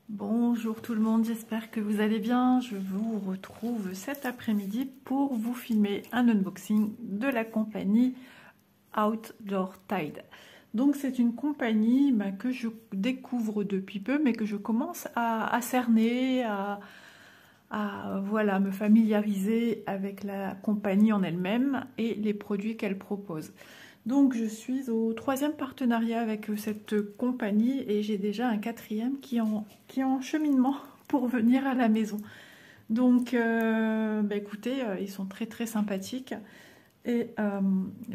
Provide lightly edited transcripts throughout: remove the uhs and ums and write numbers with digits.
Bonjour tout le monde, j'espère que vous allez bien. Je vous retrouve cet après-midi pour vous filmer un unboxing de la compagnie Outdoor Tide. Donc c'est une compagnie que je découvre depuis peu, mais que je commence à cerner, voilà, me familiariser avec la compagnie en elle-même et les produits qu'elle propose. Donc je suis au 3e partenariat avec cette compagnie et j'ai déjà un 4e qui est en cheminement pour venir à la maison. Donc écoutez, ils sont très sympathiques et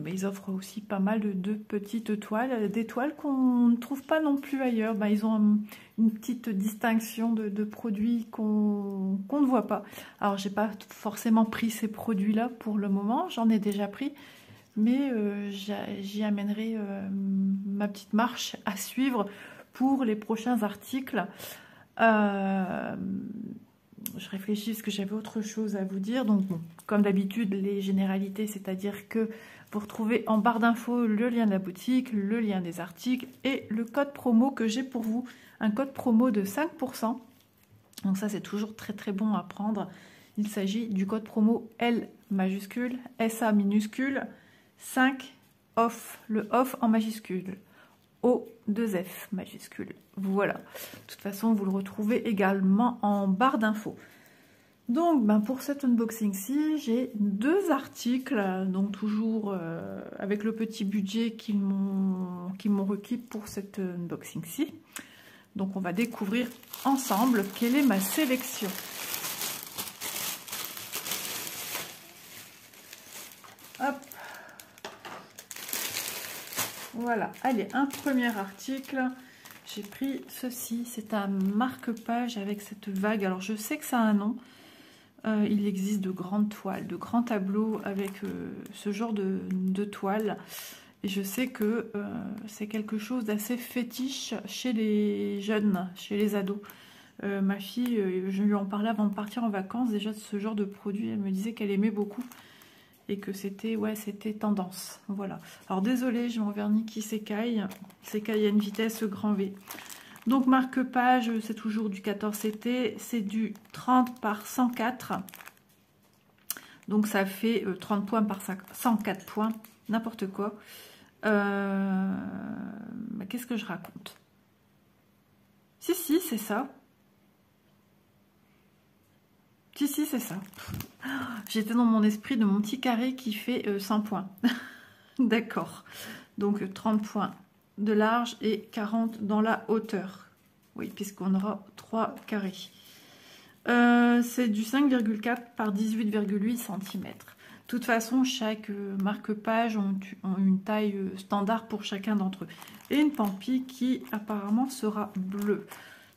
ils offrent aussi pas mal de petites toiles, des toiles qu'on ne trouve pas non plus ailleurs. Ils ont une petite distinction de produits qu'on ne voit pas. Alors j'ai pas forcément pris ces produits-là pour le moment, j'en ai déjà pris. Mais j'y amènerai ma petite marche à suivre pour les prochains articles. Je réfléchis parce que j'avais autre chose à vous dire. Donc, bon, comme d'habitude, les généralités, c'est-à-dire que vous retrouvez en barre d'infos le lien de la boutique, le lien des articles et le code promo que j'ai pour vous. Un code promo de 5%. Donc ça, c'est toujours très bon à prendre. Il s'agit du code promo L majuscule, SA minuscule, 5 off, le off en majuscule, O2F majuscule. Voilà. De toute façon, vous le retrouvez également en barre d'infos. Donc, pour cet unboxing-ci, j'ai 2 articles, donc toujours avec le petit budget qu'ils m'ont requis pour cet unboxing-ci. Donc, on va découvrir ensemble quelle est ma sélection. Hop. Voilà, allez, un premier article, j'ai pris ceci, c'est un marque-page avec cette vague. Alors je sais que ça a un nom, il existe de grandes toiles, de grands tableaux avec ce genre de toile. Et je sais que c'est quelque chose d'assez fétiche chez les jeunes, chez les ados. Ma fille, je lui en parlais avant de partir en vacances déjà de ce genre de produit, elle me disait qu'elle aimait beaucoup. Et que c'était tendance, voilà. Alors désolé, j'ai mon vernis qui s'écaille à une vitesse grand V. Donc marque-page, c'est toujours du 14 CT, c'est du 30 par 104. Donc ça fait 30 points par 104 points, n'importe quoi. Qu'est-ce que je raconte? Si, c'est ça. Si, c'est ça. J'étais dans mon esprit de mon petit carré qui fait 100 points. D'accord. Donc 30 points de large et 40 dans la hauteur. Oui, puisqu'on aura 3 carrés. C'est du 5,4 par 18,8 cm. De toute façon, chaque marque-page ont une taille standard pour chacun d'entre eux. Et une pampi qui apparemment sera bleue.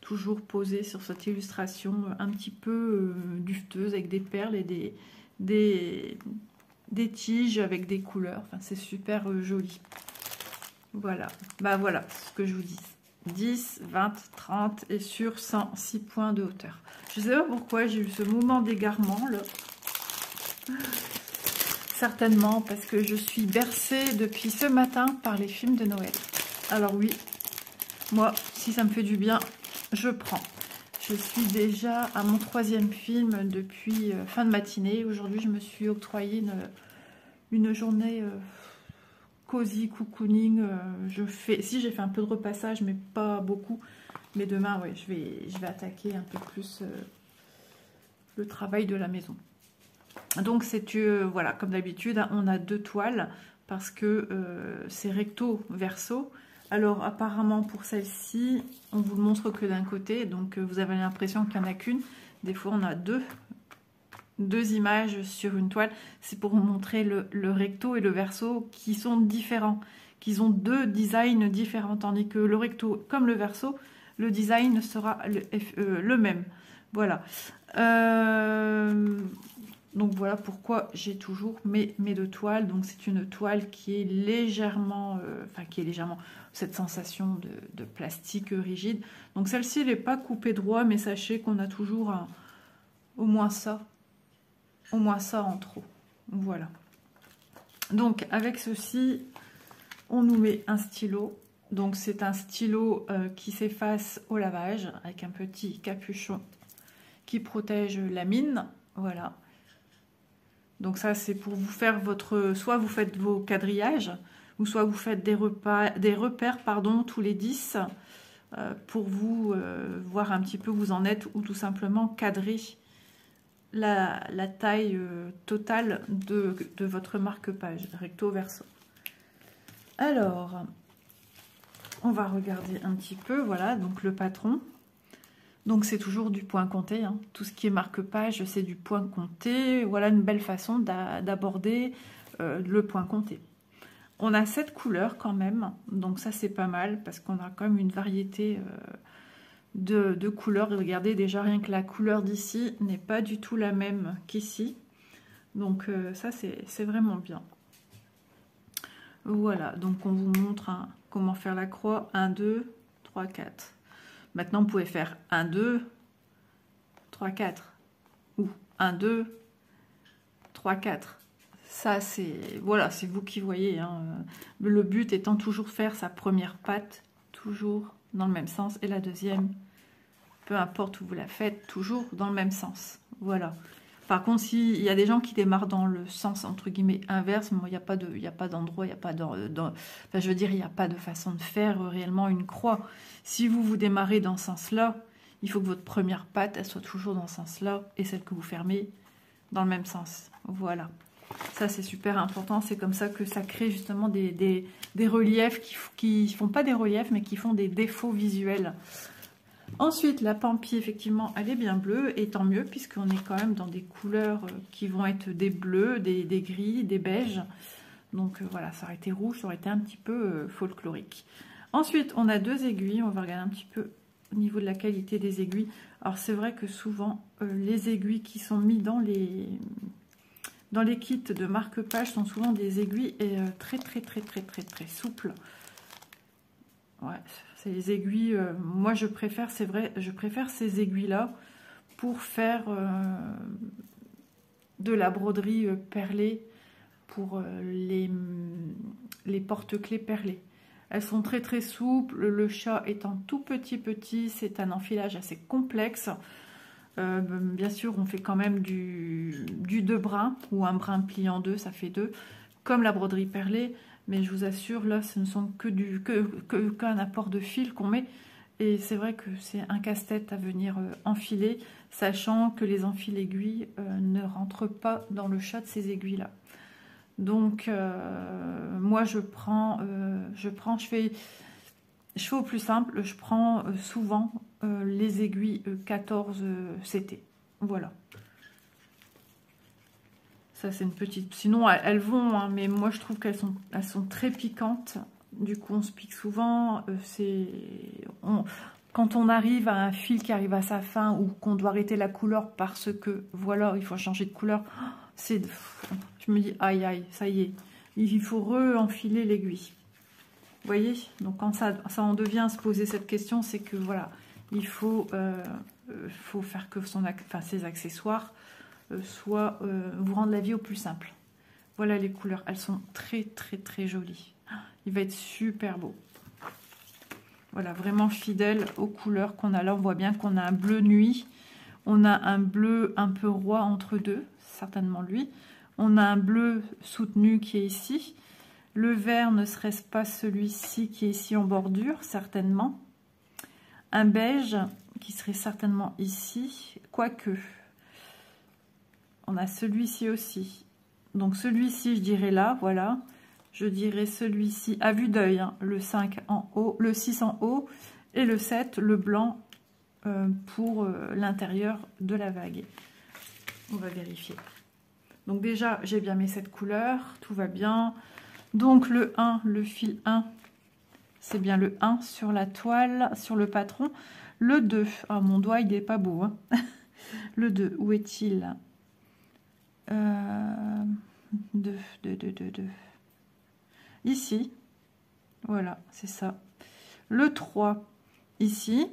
Toujours posée sur cette illustration un petit peu dufteuse avec des perles et des tiges avec des couleurs. Enfin, c'est super joli. Voilà. Voilà ce que je vous dis. 10, 20, 30 et sur 106 points de hauteur. Je ne sais pas pourquoi j'ai eu ce moment d'égarement là. Certainement parce que je suis bercée depuis ce matin par les films de Noël. Alors oui, moi, si ça me fait du bien, je prends. Je suis déjà à mon 3e film depuis fin de matinée. Aujourd'hui, je me suis octroyé une journée cosy, cocooning. J'ai fait un peu de repassage, mais pas beaucoup. Mais demain, ouais, je vais attaquer un peu plus le travail de la maison. Donc, voilà, comme d'habitude, on a 2 toiles parce que c'est recto verso. Alors apparemment pour celle-ci, on vous le montre que d'un côté, donc vous avez l'impression qu'il n'y en a qu'une. Des fois on a deux images sur une toile. C'est pour vous montrer le recto et le verso qui sont différents, qu'ils ont 2 designs différents, tandis que le recto comme le verso, le design sera le même. Voilà. Donc voilà pourquoi j'ai toujours mes 2 toiles. Donc c'est une toile qui est légèrement, cette sensation de plastique rigide. Donc celle-ci, elle n'est pas coupée droit, mais sachez qu'on a toujours au moins ça en trop. Voilà. Donc avec ceci, on nous met un stylo Donc c'est un stylo qui s'efface au lavage avec un petit capuchon qui protège la mine. Voilà. Donc ça c'est pour vous faire votre... Soit vous faites vos quadrillages, ou soit vous faites des repères pardon, tous les 10 pour vous voir un petit peu où vous en êtes, ou tout simplement cadrer la taille totale de votre marque-page, recto verso. Alors, on va regarder un petit peu, voilà, donc le patron. Donc c'est toujours du point compté, hein. Tout ce qui est marque-page, c'est du point compté. Voilà une belle façon d'aborder le point compté. On a 7 couleurs quand même, donc ça c'est pas mal, parce qu'on a quand même une variété de couleurs. Et regardez, déjà rien que la couleur d'ici n'est pas du tout la même qu'ici. Donc ça c'est vraiment bien. Voilà, donc on vous montre comment faire la croix. 1, 2, 3, 4. Maintenant vous pouvez faire 1, 2, 3, 4. Ou 1, 2, 3, 4. Ça c'est... Voilà, c'est vous qui voyez, hein. Le but étant toujours faire sa première patte, toujours dans le même sens. Et la deuxième, peu importe où vous la faites, toujours dans le même sens. Voilà. Par contre, s'il y a des gens qui démarrent dans le sens, entre guillemets, inverse, il n'y a pas d'endroit, il n'y a pas enfin, je veux dire, il n'y a pas de façon de faire réellement une croix. Si vous démarrez dans ce sens-là, il faut que votre première patte, elle soit toujours dans ce sens-là, et celle que vous fermez dans le même sens. Voilà. Ça, c'est super important. C'est comme ça que ça crée justement des reliefs qui font pas des reliefs, mais qui font des défauts visuels. Ensuite, la pampi, effectivement, elle est bien bleue, et tant mieux, puisqu'on est quand même dans des couleurs qui vont être des bleus, des gris, des beiges. Donc voilà, ça aurait été rouge, ça aurait été un petit peu folklorique. Ensuite, on a 2 aiguilles. On va regarder un petit peu au niveau de la qualité des aiguilles. Alors, c'est vrai que souvent, les aiguilles qui sont mises dans les kits de marque-page sont souvent des aiguilles très souples. Ouais, c'est les aiguilles, moi je préfère, c'est vrai, je préfère ces aiguilles-là pour faire de la broderie perlée pour les porte-clés perlés. Elles sont très souples, le chat étant tout petit, c'est un enfilage assez complexe. Bien sûr, on fait quand même du 2 brins, ou un brin plié en 2, ça fait 2, comme la broderie perlée. Mais je vous assure, là, ce ne sont qu'un apport de fil qu'on met. Et c'est vrai que c'est un casse-tête à venir enfiler, sachant que les enfils aiguilles ne rentrent pas dans le chat de ces aiguilles-là. Donc, moi, je fais au plus simple, je prends souvent les aiguilles 14 CT. Voilà. Ça, c'est une petite... Sinon, elles vont, hein, mais moi, je trouve qu'elles sont très piquantes. Du coup, on se pique souvent. Quand on arrive à un fil qui arrive à sa fin, ou qu'on doit arrêter la couleur parce que, voilà, il faut changer de couleur, je me dis, aïe, ça y est. Il faut re-enfiler l'aiguille. Vous voyez? Donc, quand ça en devient à se poser cette question, c'est que, voilà, il faut faire que ses accessoires soit vous rendre la vie au plus simple. Voilà les couleurs, elles sont très jolies. Il va être super beau. Voilà, vraiment fidèle aux couleurs qu'on a là. On voit bien qu'on a un bleu nuit, on a un bleu un peu roi entre deux, certainement lui. On a un bleu soutenu qui est ici. Le vert ne serait-ce pas celui-ci qui est ici en bordure, certainement. Un beige qui serait certainement ici, quoique. On a celui-ci aussi. Donc celui-ci, je dirais là, voilà. Je dirais celui-ci à vue d'œil, hein, le 5 en haut, le 6 en haut, et le 7, le blanc, pour l'intérieur de la vague. On va vérifier. Donc déjà, j'ai bien mis cette couleur, tout va bien. Donc le 1, le fil 1, c'est bien le 1 sur la toile, sur le patron. Le 2, ah, mon doigt, il n'est pas beau, hein. Le 2, où est-il? 2. Ici, voilà, c'est ça. Le 3, ici.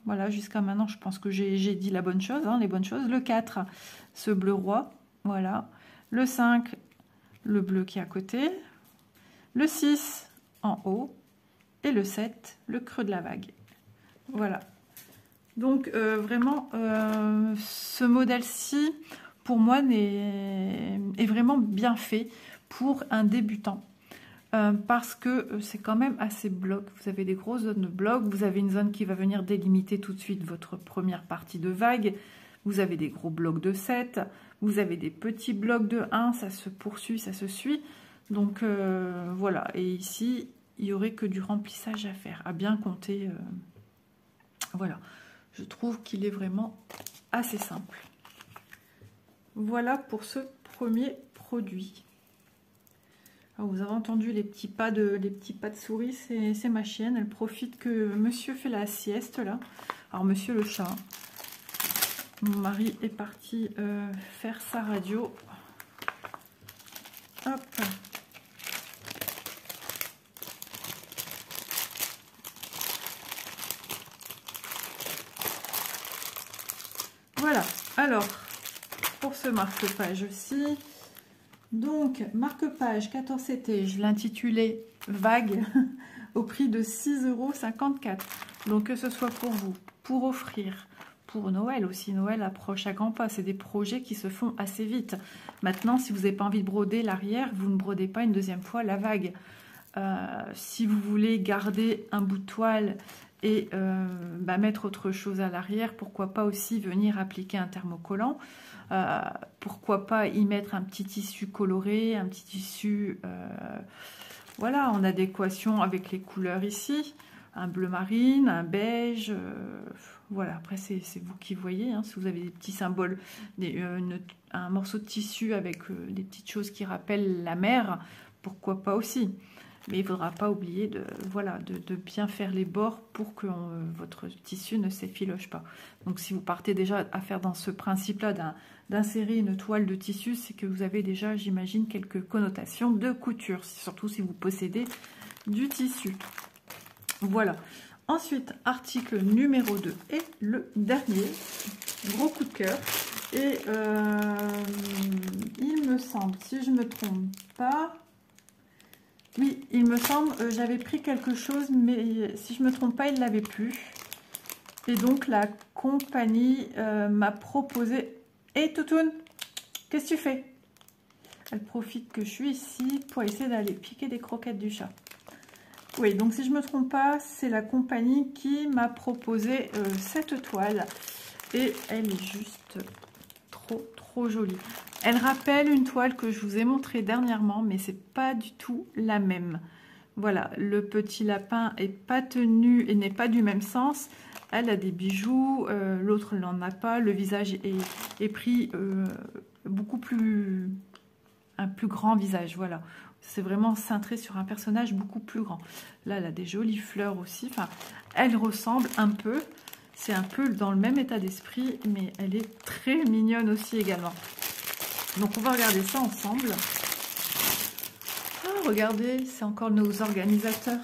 Voilà, jusqu'à maintenant, je pense que j'ai dit la bonne chose, hein, les bonnes choses. Le 4, ce bleu roi, voilà. Le 5, le bleu qui est à côté. Le 6, en haut. et le 7, le creux de la vague. Voilà. Donc vraiment, ce modèle-ci, pour moi, est vraiment bien fait pour un débutant. Parce que c'est quand même assez bloc. Vous avez des grosses zones de bloc, vous avez une zone qui va venir délimiter tout de suite votre première partie de vague, vous avez des gros blocs de 7, vous avez des petits blocs de 1, ça se poursuit, ça se suit. Donc voilà, et ici, il n'y aurait que du remplissage à faire, à bien compter. Voilà, je trouve qu'il est vraiment assez simple. Voilà pour ce premier produit. Alors, vous avez entendu les petits pas de souris, c'est ma chienne, elle profite que monsieur fait la sieste là. Alors monsieur le chat, mon mari est parti faire sa radio. Hop. Voilà, alors, pour ce marque-page-ci, donc, marque-page 14CT, je l'intitulais Vague, au prix de 6,54 €. Donc, que ce soit pour vous, pour offrir, pour Noël aussi, Noël approche à grands pas, c'est des projets qui se font assez vite. Maintenant, si vous n'avez pas envie de broder l'arrière, vous ne brodez pas une deuxième fois la vague. Si vous voulez garder un bout de toile et mettre autre chose à l'arrière, pourquoi pas aussi venir appliquer un thermocollant, pourquoi pas y mettre un petit tissu coloré, un petit tissu voilà, en adéquation avec les couleurs ici, un bleu marine, un beige, voilà, après c'est vous qui voyez, hein, si vous avez des petits symboles, un morceau de tissu avec des petites choses qui rappellent la mer, pourquoi pas aussi. Mais il ne faudra pas oublier de bien faire les bords pour que votre tissu ne s'effiloche pas. Donc si vous partez déjà à faire dans ce principe-là d'insérer une toile de tissu, c'est que vous avez déjà, j'imagine, quelques connotations de couture, surtout si vous possédez du tissu. Voilà. Ensuite, article numéro 2 et le dernier, gros coup de cœur. Et il me semble, si je ne me trompe pas... Oui, il me semble, j'avais pris quelque chose, mais si je ne me trompe pas, il ne l'avait plus. Et donc, la compagnie m'a proposé... Hé, Toutoune, qu'est-ce que tu fais? Elle profite que je suis ici pour essayer d'aller piquer des croquettes du chat. Oui, donc si je ne me trompe pas, c'est la compagnie qui m'a proposé cette toile. Et elle est juste trop jolie. Elle rappelle une toile que je vous ai montrée dernièrement, mais c'est pas du tout la même. Voilà, le petit lapin est pas tenu et n'est pas du même sens. Elle a des bijoux, l'autre n'en a pas. Le visage est pris beaucoup plus... un plus grand visage, voilà. C'est vraiment cintré sur un personnage beaucoup plus grand. Là, elle a des jolies fleurs aussi. Enfin, elle ressemble un peu... C'est un peu dans le même état d'esprit, mais elle est très mignonne aussi également. Donc, on va regarder ça ensemble. Ah, regardez, c'est encore nos organisateurs.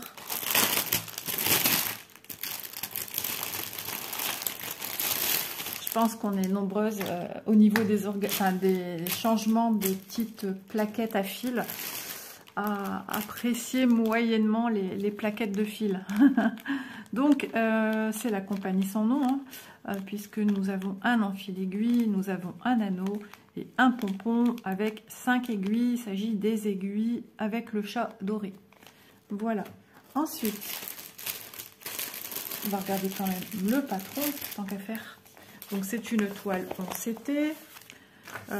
Je pense qu'on est nombreuses au niveau des changements des petites plaquettes à fil à apprécier moyennement les plaquettes de fil. Donc, c'est la compagnie sans nom, hein, puisque nous avons un enfil aiguille, nous avons un anneau et un pompon avec 5 aiguilles. Il s'agit des aiguilles avec le chat doré. Voilà. Ensuite, on va regarder quand même le patron, tant qu'à faire. Donc, c'est une toile en CT.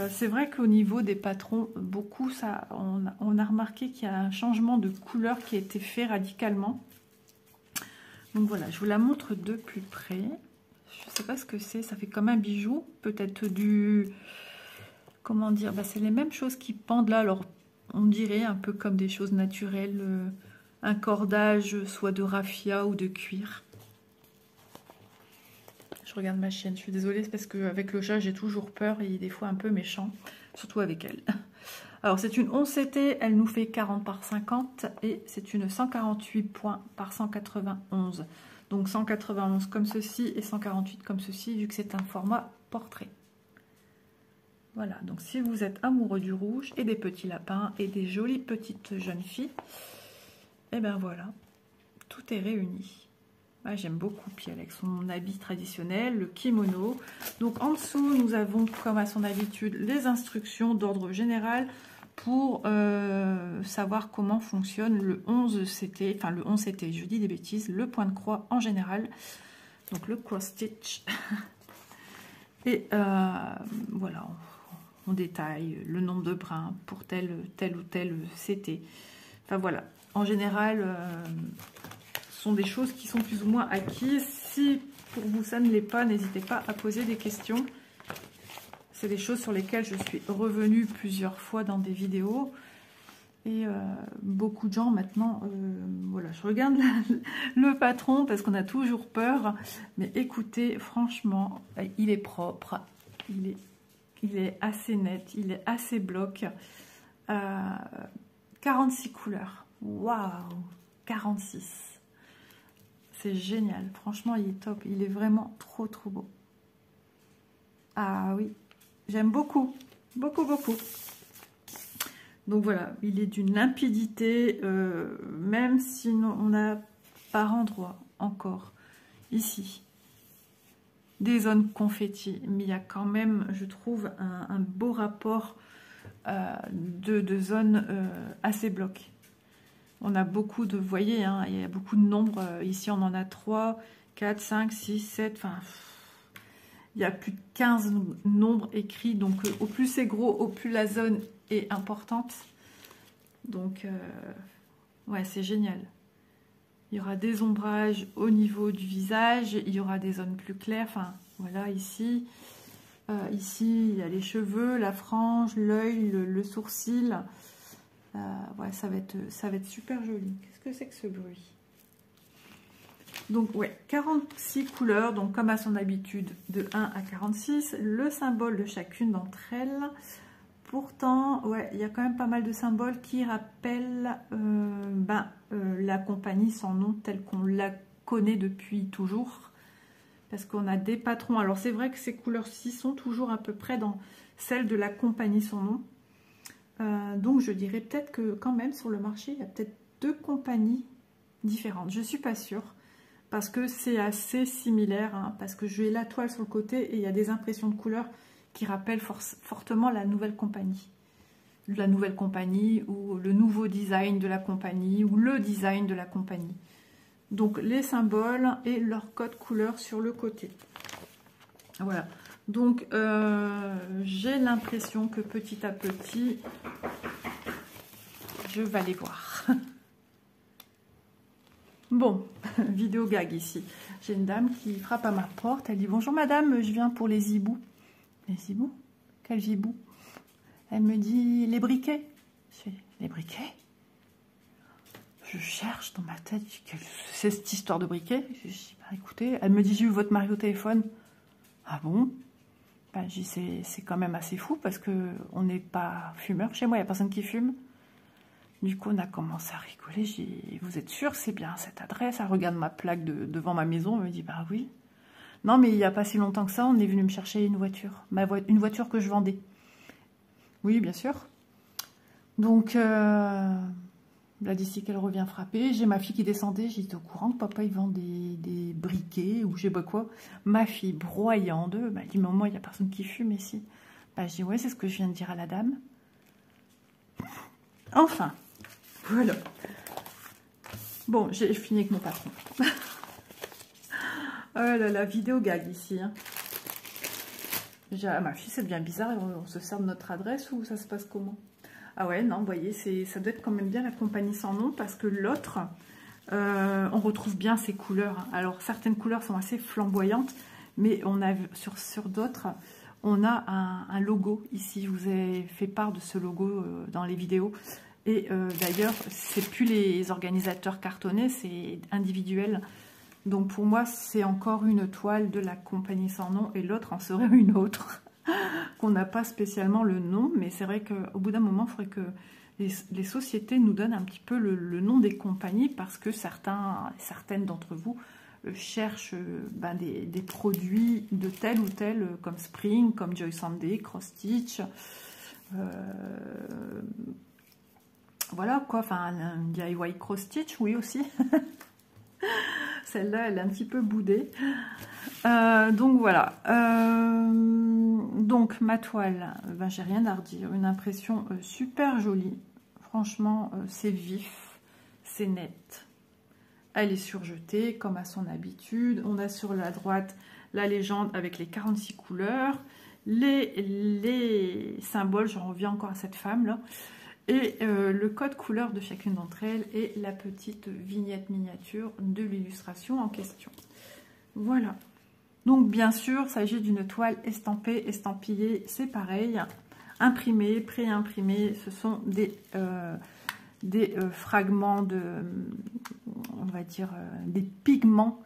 C'est vrai qu'au niveau des patrons, beaucoup, on a remarqué qu'il y a un changement de couleur qui a été fait radicalement. Donc voilà, je vous la montre de plus près. Je ne sais pas ce que c'est, ça fait comme un bijou, peut-être du... Comment dire, c'est les mêmes choses qui pendent là, alors on dirait un peu comme des choses naturelles, un cordage soit de raffia ou de cuir. Je regarde ma chienne, je suis désolée, c'est parce qu'avec le chat j'ai toujours peur, il est des fois un peu méchant, surtout avec elle. Alors c'est une 11 CT, elle nous fait 40 par 50 et c'est une 148 points par 191. Donc 191 comme ceci et 148 comme ceci, vu que c'est un format portrait. Voilà, donc si vous êtes amoureux du rouge et des petits lapins et des jolies petites jeunes filles, et ben voilà, tout est réuni. Ouais, j'aime beaucoup. Puis avec son habit traditionnel, le kimono. Donc en dessous, nous avons, comme à son habitude, les instructions d'ordre général pour savoir comment fonctionne le 11CT. Enfin, le 11CT, je dis des bêtises, le point de croix en général. Donc le cross stitch. Et voilà, on détaille le nombre de brins pour tel ou tel CT. Enfin voilà, en général, ce sont des choses qui sont plus ou moins acquises. Si pour vous ça ne l'est pas, n'hésitez pas à poser des questions. C'est des choses sur lesquelles je suis revenue plusieurs fois dans des vidéos. Et beaucoup de gens maintenant, voilà, je regarde le patron parce qu'on a toujours peur. Mais écoutez, franchement, il est propre, il est assez net, il est assez bloc. 46 couleurs, waouh, 46. C'est génial, franchement, il est top, il est vraiment trop beau. Ah oui, j'aime beaucoup, beaucoup. Donc voilà, il est d'une limpidité, même si on a par endroits encore, ici, des zones confetti. Mais il y a quand même, je trouve, un beau rapport de zones assez blocs. On a beaucoup de, vous voyez, hein, il y a beaucoup de nombres. Ici, on en a 3, 4, 5, 6, 7, enfin... Il y a plus de 15 nombres écrits, donc au plus c'est gros, au plus la zone est importante. Donc, ouais, c'est génial. Il y aura des ombrages au niveau du visage, il y aura des zones plus claires. Enfin, voilà, ici, ici, il y a les cheveux, la frange, l'œil, le sourcil. Ouais, ça va être super joli. Qu'est-ce que c'est que ce bruit ? Donc ouais, 46 couleurs, donc comme à son habitude, de 1 à 46, le symbole de chacune d'entre elles. Pourtant, ouais, il y a quand même pas mal de symboles qui rappellent la compagnie sans nom telle qu'on la connaît depuis toujours. Parce qu'on a des patrons. Alors c'est vrai que ces couleurs-ci sont toujours à peu près dans celles de la compagnie sans nom. Donc je dirais peut-être que quand même sur le marché, il y a peut-être 2 compagnies différentes. Je ne suis pas sûre. Parce que c'est assez similaire, hein, parce que j'ai la toile sur le côté et il y a des impressions de couleurs qui rappellent fortement la nouvelle compagnie. La nouvelle compagnie ou le nouveau design de la compagnie ou le design de la compagnie. Donc les symboles et leur code couleur sur le côté. Voilà. Donc j'ai l'impression que petit à petit, je vais aller voir. Bon, vidéo gag ici. J'ai une dame qui frappe à ma porte. Elle dit « Bonjour madame, je viens pour les hiboux. » Les hiboux? Quel hibou? Elle me dit « Les briquets. » Je fais « Les briquets ?» Je cherche dans ma tête. C'est cette histoire de briquets? Je dis bah, « Écoutez, elle me dit « J'ai eu votre mari au téléphone. » Ah bon? Ben, je dis c'est quand même assez fou parce qu'on n'est pas fumeur. Chez moi, il n'y a personne qui fume. Du coup, on a commencé à rigoler. J'ai dit, vous êtes sûr c'est bien cette adresse? Elle regarde ma plaque devant ma maison. Elle me dit, bah oui. Non, mais il n'y a pas si longtemps que ça, on est venu me chercher une voiture. Une voiture que je vendais. Oui, bien sûr. Donc, là, d'ici qu'elle revient frapper, j'ai ma fille qui descendait. J'étais au courant que papa, il vend des briquets ou je sais pas quoi. Ma fille, broyant d'eux, elle dit, maman, il n'y a personne qui fume ici. Bah, je dis, ouais, c'est ce que je viens de dire à la dame. Enfin. Voilà. Bon, j'ai fini avec mon patron. Oh là là, vidéo gag ici. Hein. Ma fille, c'est bien bizarre. On se sert de notre adresse ou ça se passe comment? Ah ouais, non, vous voyez, ça doit être quand même bien la compagnie sans nom parce que l'autre, on retrouve bien ces couleurs. Alors, certaines couleurs sont assez flamboyantes, mais on a sur d'autres, on a un logo ici. Je vous ai fait part de ce logo dans les vidéos. Et d'ailleurs, c'est plus les organisateurs cartonnés, c'est individuel. Donc pour moi, c'est encore une toile de la compagnie sans nom et l'autre en serait une autre. Qu'on n'a pas spécialement le nom, mais c'est vrai qu'au bout d'un moment, il faudrait que les sociétés nous donnent un petit peu le nom des compagnies parce que certaines d'entre vous cherchent des produits de tel ou tel, comme Spring, comme Joy Sunday, Cross Stitch. Voilà quoi, enfin un DIY cross stitch, oui aussi. Celle-là, elle est un petit peu boudée. Donc voilà. Donc ma toile, ben, j'ai rien à redire. Une impression super jolie. Franchement, c'est vif, c'est net. Elle est surjetée comme à son habitude. On a sur la droite la légende avec les 46 couleurs. Les symboles, j'en reviens encore à cette femme là. Et le code couleur de chacune d'entre elles et la petite vignette miniature de l'illustration en question. Voilà. Donc bien sûr, il s'agit d'une toile estampée, estampillée, c'est pareil. Imprimée, pré-imprimée, ce sont des fragments de, on va dire, des pigments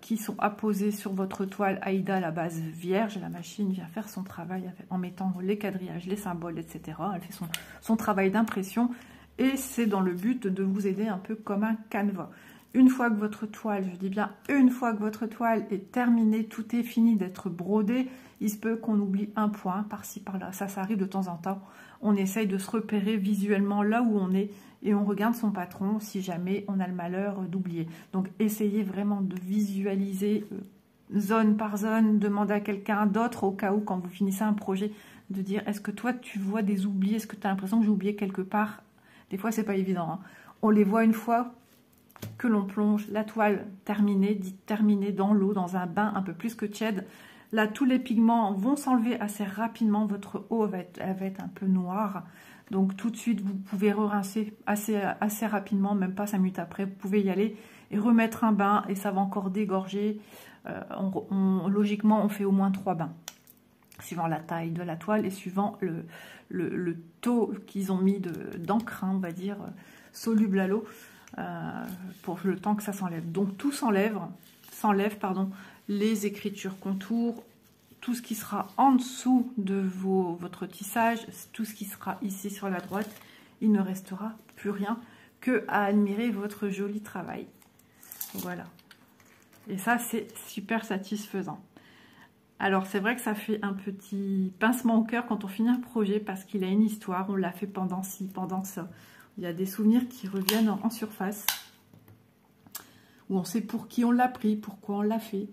qui sont apposés sur votre toile Aïda à la base vierge. La machine vient faire son travail en mettant les quadrillages, les symboles, etc. Elle fait son travail d'impression et c'est dans le but de vous aider un peu comme un canevas. Une fois que votre toile, je dis bien une fois que votre toile est terminée, tout est fini d'être brodé, il se peut qu'on oublie un point par-ci par-là. Ça arrive de temps en temps. On essaye de se repérer visuellement là où on est et on regarde son patron si jamais on a le malheur d'oublier. Donc essayez vraiment de visualiser zone par zone, demandez à quelqu'un d'autre au cas où quand vous finissez un projet de dire est-ce que toi tu vois des oublis, est-ce que tu as l'impression que j'ai oublié quelque part. Des fois c'est pas évident, hein. On les voit une fois que l'on plonge la toile terminée, dite terminée dans l'eau, dans un bain un peu plus que tiède. Là, tous les pigments vont s'enlever assez rapidement. Votre eau va être un peu noire. Donc, tout de suite, vous pouvez re-rincer assez rapidement, même pas 5 minutes après. Vous pouvez y aller et remettre un bain et ça va encore dégorger. Logiquement, on fait au moins 3 bains, suivant la taille de la toile et suivant le taux qu'ils ont mis d'encre, on va dire, soluble à l'eau. Pour le temps que ça s'enlève. Donc tout s'enlève, les écritures contours, tout ce qui sera en dessous de votre tissage, tout ce qui sera ici sur la droite, il ne restera plus rien que à admirer votre joli travail. Voilà. Et ça, c'est super satisfaisant. Alors, c'est vrai que ça fait un petit pincement au cœur quand on finit un projet parce qu'il a une histoire, on l'a fait pendant ci, pendant ça. Il y a des souvenirs qui reviennent en surface, où on sait pour qui on l'a pris, pourquoi on l'a fait.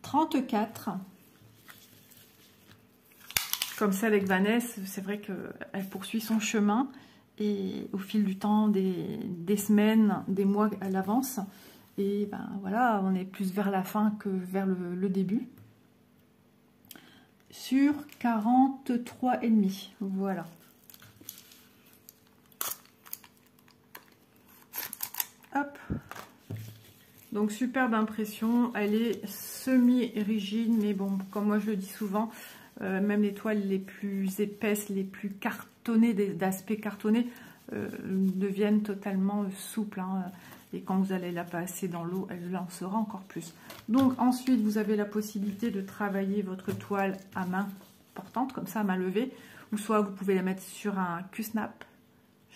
34, comme celle avec Vanessa, c'est vrai qu'elle poursuit son chemin, et au fil du temps, des semaines, des mois à l'avance, et ben voilà, on est plus vers la fin que vers le début. Sur 43,5, voilà. Hop. Donc superbe impression, elle est semi-rigide, mais bon, comme moi je le dis souvent, même les toiles les plus épaisses, les plus cartonnées, d'aspect cartonné, deviennent totalement souples, hein, et quand vous allez la passer dans l'eau, elle en sera encore plus. Donc ensuite, vous avez la possibilité de travailler votre toile à main portante, comme ça à main levée, ou soit vous pouvez la mettre sur un Q-snap.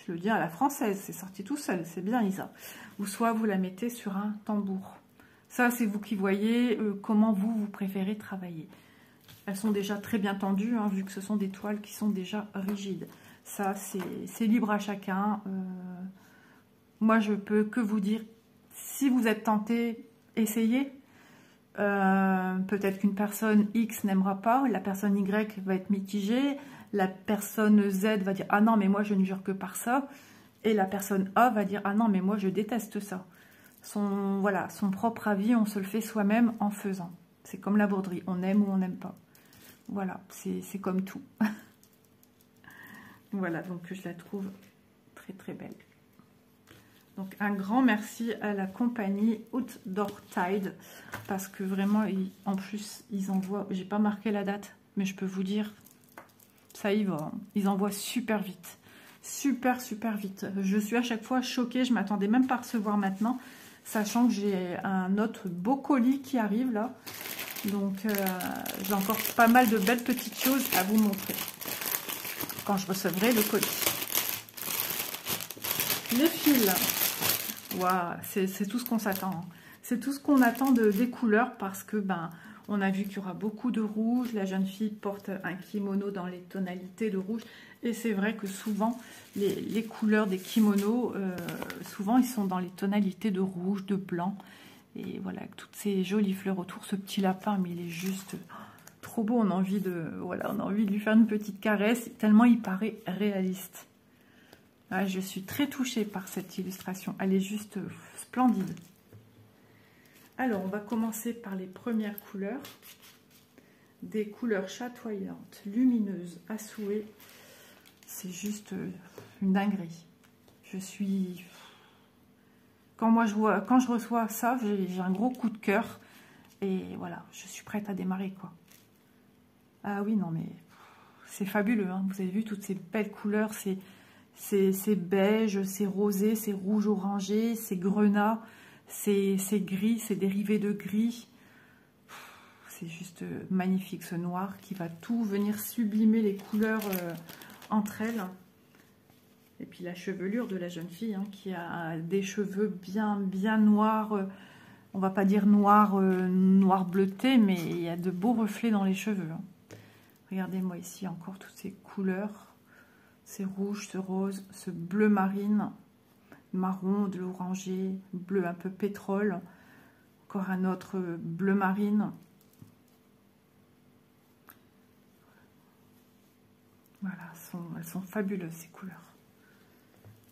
Je le dis à la française, c'est sorti tout seul, c'est bien Isa. Ou soit vous la mettez sur un tambour. Ça, c'est vous qui voyez comment vous préférez travailler. Elles sont déjà très bien tendues, hein, vu que ce sont des toiles qui sont déjà rigides. Ça, c'est libre à chacun. Moi, je peux que vous dire, si vous êtes tenté, essayez. Peut-être qu'une personne X n'aimera pas, la personne Y va être mitigée, la personne Z va dire « Ah non, mais moi, je ne jure que par ça ». Et la personne A va dire « Ah non, mais moi, je déteste ça ». Voilà, son propre avis, on se le fait soi-même en faisant. C'est comme la broderie, on aime ou on n'aime pas. Voilà, c'est comme tout. Voilà, donc je la trouve très très belle. Donc un grand merci à la compagnie Outdoor Tide, parce que vraiment, en plus, ils envoient, j'ai pas marqué la date, mais je peux vous dire, ça y va, hein. Ils envoient super vite. Super vite. Je suis à chaque fois choquée, je m'attendais même pas à recevoir maintenant, sachant que j'ai un autre beau colis qui arrive là. Donc j'ai encore pas mal de belles petites choses à vous montrer quand je recevrai le colis. Les fils, waouh, c'est tout ce qu'on s'attend, hein. C'est tout ce qu'on attend des couleurs, parce que ben on a vu qu'il y aura beaucoup de rouge. La jeune fille porte un kimono dans les tonalités de rouge. Et c'est vrai que souvent, les couleurs des kimonos, souvent ils sont dans les tonalités de rouge, de blanc. Et voilà, avec toutes ces jolies fleurs autour, ce petit lapin, mais il est juste trop beau. On a envie de, voilà, on a envie de lui faire une petite caresse, tellement il paraît réaliste. Ah, je suis très touchée par cette illustration. Elle est juste splendide. Alors, on va commencer par les premières couleurs. Des couleurs chatoyantes, lumineuses, à souhait. C'est juste une dinguerie. Je suis... Quand je reçois ça, j'ai un gros coup de cœur. Et voilà, je suis prête à démarrer, quoi. Ah oui, non, mais c'est fabuleux, hein. Vous avez vu toutes ces belles couleurs. C'est beige, c'est rosé, c'est rouge orangé, c'est grenat, c'est gris, c'est dérivé de gris. C'est juste magnifique, ce noir qui va tout venir sublimer les couleurs entre elles. Et puis la chevelure de la jeune fille, hein, qui a des cheveux bien noirs. On va pas dire noir bleuté, mais il y a de beaux reflets dans les cheveux, hein. Regardez-moi ici encore toutes ces couleurs. C'est rouge, ce rose, ce bleu marine, marron, de l'oranger, bleu un peu pétrole. Encore un autre bleu marine. Voilà, elles sont fabuleuses ces couleurs.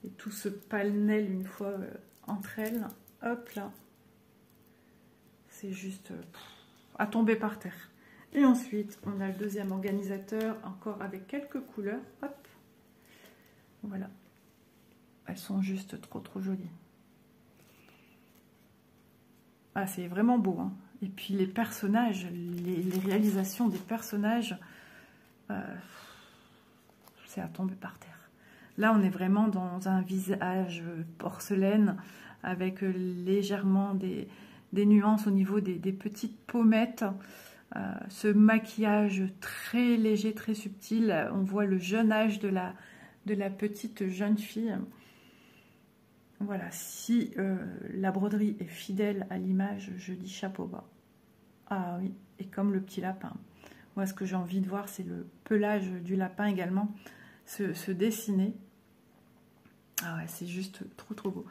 Et tout ce pêle-mêle une fois entre elles, hop là, c'est juste à tomber par terre. Et ensuite, on a le deuxième organisateur, encore avec quelques couleurs, hop, voilà. Elles sont juste trop jolies. Ah, c'est vraiment beau, hein. Et puis les personnages, les réalisations des personnages, c'est à tomber par terre. Là, on est vraiment dans un visage porcelaine avec légèrement des nuances au niveau des petites pommettes. Ce maquillage très léger, très subtil. On voit le jeune âge de la petite jeune fille. Voilà, si la broderie est fidèle à l'image, je dis chapeau bas. Ah oui, et comme le petit lapin. Moi, ce que j'ai envie de voir, c'est le pelage du lapin également se dessiner. Ah ouais, c'est juste trop beau.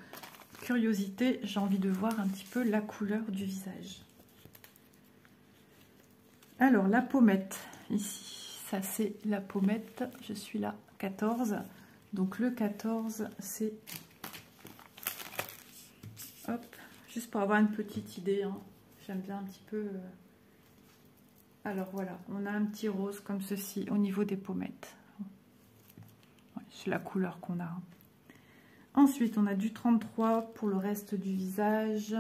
Curiosité, j'ai envie de voir un petit peu la couleur du visage. Alors, la pommette, ici, ça c'est la pommette. Je suis là, 14. Donc le 14, c'est... Hop, juste pour avoir une petite idée, hein. J'aime bien un petit peu... Alors voilà, on a un petit rose comme ceci au niveau des pommettes. Ouais, c'est la couleur qu'on a. Ensuite, on a du 33 pour le reste du visage.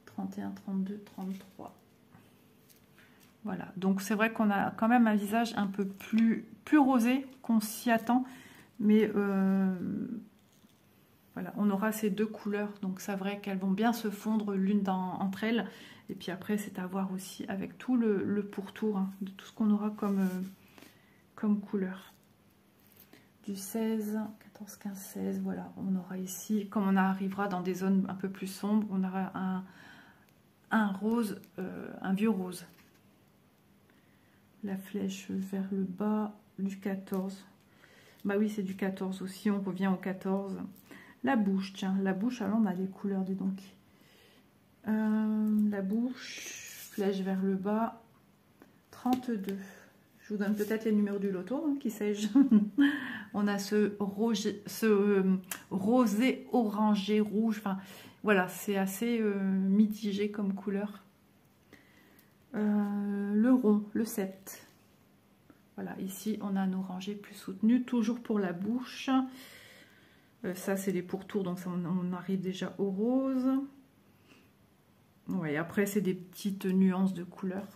31, 32, 33. Voilà, donc c'est vrai qu'on a quand même un visage un peu plus rosé qu'on s'y attend. Mais voilà, on aura ces deux couleurs. Donc c'est vrai qu'elles vont bien se fondre l'une entre elles. Et puis après, c'est à voir aussi avec tout le pourtour, hein, de tout ce qu'on aura comme couleur. Du 16, 14, 15, 16, voilà, on aura ici, comme on arrivera dans des zones un peu plus sombres, on aura un rose, un vieux rose. La flèche vers le bas du 14. Bah oui, c'est du 14 aussi, on revient au 14. La bouche, tiens, la bouche, alors on a les couleurs, dis donc. La bouche, flèche vers le bas, 32. Je vous donne peut-être les numéros du loto, hein, qui sais-je. On a ce rosé, orangé, rouge. Enfin, voilà, c'est assez mitigé comme couleur. Le rond, le 7. Voilà, ici, on a un orangé plus soutenu. Toujours pour la bouche. Ça, c'est les pourtours, donc ça, on arrive déjà au rose. Ouais, après, c'est des petites nuances de couleurs.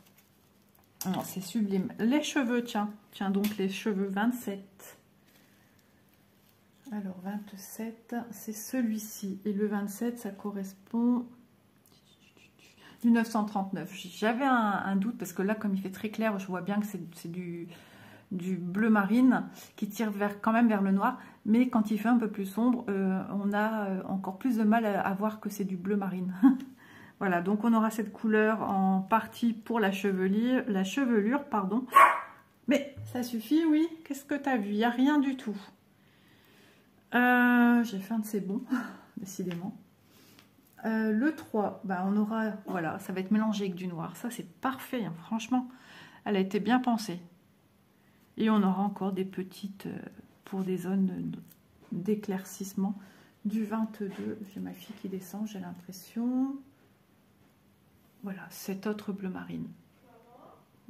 C'est sublime. Les cheveux, tiens donc les cheveux 27. Alors 27, c'est celui-ci. Et le 27, ça correspond du 939. J'avais un doute parce que là, comme il fait très clair, je vois bien que c'est du bleu marine qui tire quand même vers le noir. Mais quand il fait un peu plus sombre, on a encore plus de mal à voir que c'est du bleu marine. Voilà, donc on aura cette couleur en partie pour la chevelure, pardon. Mais ça suffit, oui. Qu'est-ce que tu as vu? Il n'y a rien du tout. J'ai faim de ces bons, décidément. Le 3, bah on aura, voilà, ça va être mélangé avec du noir. Ça, c'est parfait, hein, franchement. Elle a été bien pensée. Et on aura encore des petites, pour des zones d'éclaircissement. Du 22, j'ai ma fille qui descend, j'ai l'impression. Voilà, cet autre bleu marine.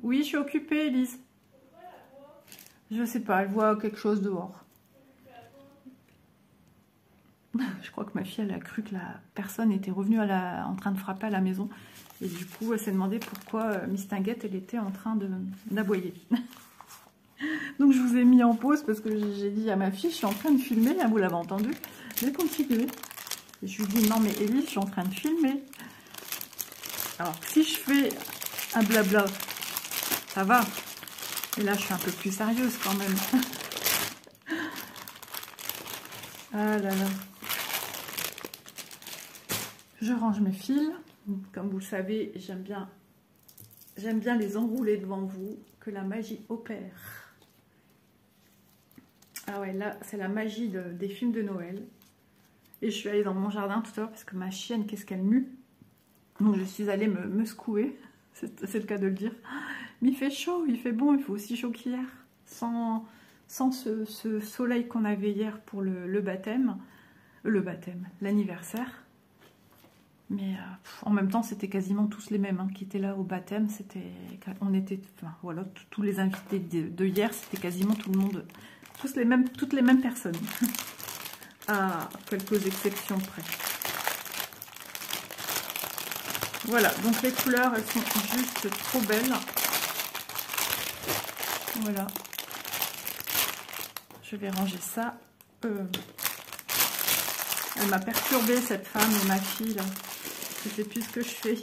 Oui, je suis occupée, Elise. Je sais pas, elle voit quelque chose dehors. Je crois que ma fille, elle a cru que la personne était revenue en train de frapper à la maison. Et du coup, elle s'est demandé pourquoi Miss Tinguette, elle était en train d'aboyer. Donc, je vous ai mis en pause parce que j'ai dit à ma fille, je suis en train de filmer. Vous l'avez entendu, j'ai continué. Et je lui dis, non mais Élise, je suis en train de filmer. Alors, si je fais un blabla, ça va. Et là, je suis un peu plus sérieuse quand même. Ah là là. Je range mes fils. Comme vous le savez, j'aime bien les enrouler devant vous, que la magie opère. Ah ouais, là, c'est la magie des films de Noël. Et je suis allée dans mon jardin tout à l'heure parce que ma chienne, qu'est-ce qu'elle mue. Donc je suis allée me secouer, c'est le cas de le dire. Mais il fait chaud, il fait bon, il fait aussi chaud qu'hier. Sans ce soleil qu'on avait hier pour le baptême, l'anniversaire. Mais en même temps, c'était quasiment tous les mêmes hein, qui étaient là au baptême. Enfin, voilà, tous les invités de hier, c'était quasiment tout le monde, toutes les mêmes personnes. À quelques exceptions près. Voilà, donc les couleurs, elles sont juste trop belles. Voilà. Je vais ranger ça. Elle m'a perturbée, cette femme, et ma fille, là. Je sais plus ce que je fais.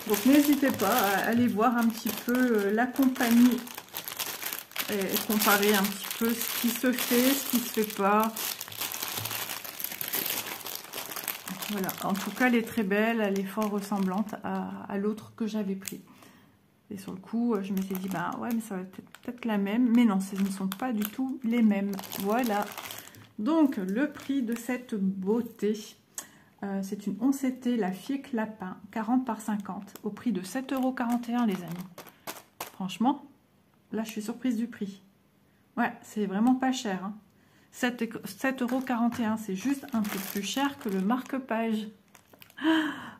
Donc, n'hésitez pas à aller voir un petit peu la compagnie et comparer un petit peu ce qui se fait, ce qui se fait pas. Voilà, en tout cas, elle est très belle, elle est fort ressemblante à l'autre que j'avais pris. Et sur le coup, je m'étais dit, bah ouais, mais ça va peut-être la même. Mais non, ce ne sont pas du tout les mêmes. Voilà. Donc, le prix de cette beauté, c'est une oncetée, la Fique Lapin, 40 par 50, au prix de 7,41 €, les amis. Franchement, là, je suis surprise du prix. Ouais, c'est vraiment pas cher, hein. 7,41 €, c'est juste un peu plus cher que le marque-page.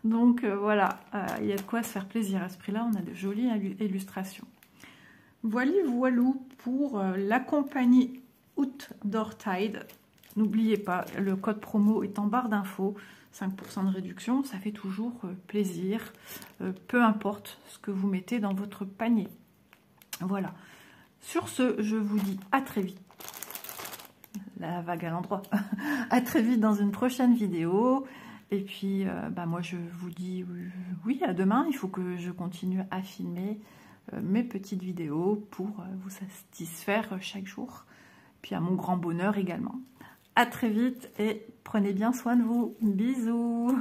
Donc voilà, il y a de quoi se faire plaisir à ce prix-là. On a de jolies illustrations. Voilà, voilou pour la compagnie Outdoor Tide. N'oubliez pas, le code promo est en barre d'infos. 5% de réduction, ça fait toujours plaisir. Peu importe ce que vous mettez dans votre panier. Voilà. Sur ce, je vous dis à très vite. La vague à l'endroit. À très vite dans une prochaine vidéo. Et puis, bah moi, je vous dis oui, à demain. Il faut que je continue à filmer mes petites vidéos pour vous satisfaire chaque jour. Puis à mon grand bonheur également. À très vite et prenez bien soin de vous. Bisous.